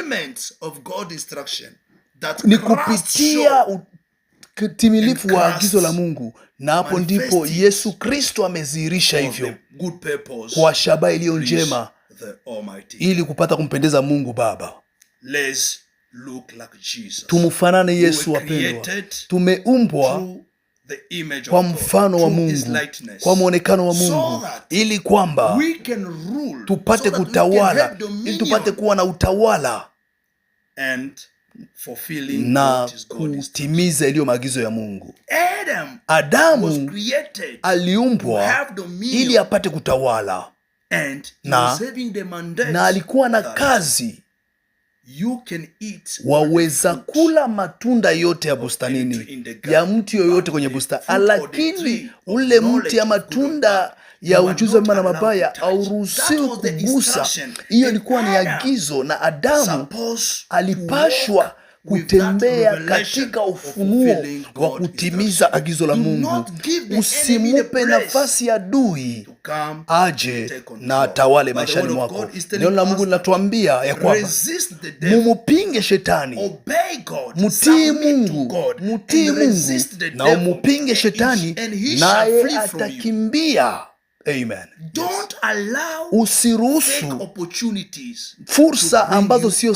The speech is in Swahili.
fulfillment of God's instruction that ni kupitia utimilifu wa agizo la Mungu, na hapo ndipo Yesu Kristo amedhihirisha hivyo kwa shabaha iliyo njema, ili kupata kumpendeza Mungu Baba. Let's look like Jesus. Tumfanane Yesu wapendwa. Tumeumbwa kwa mfano wa Mungu, kwa muonekano wa Mungu, ili kwamba tupate kutawala, ili tupate kuwa na utawala na kutimiza iliyo maagizo ya Mungu. Adamu aliumbwa ili apate kutawala, na alikuwa na kazi. Waweza kula matunda yote ya bustanini, ya mti yoyote kwenye bustani, lakini ule mti ya matunda ya ujuzi wa mema na mabaya hauruhusiwi kugusa. Hiyo ilikuwa ni agizo, na Adamu alipashwa kutembea katika ufunuo wa kutimiza agizo la Mungu. Usimupe nafasi ya adui aje na atawale maishani mwako. Neno la Mungu linatuambia ya kwamba mumupinge shetani, mutii Mungu, na umupinge shetani naye atakimbia. Amen. Don't allow usiruhusu fursa ambazo sio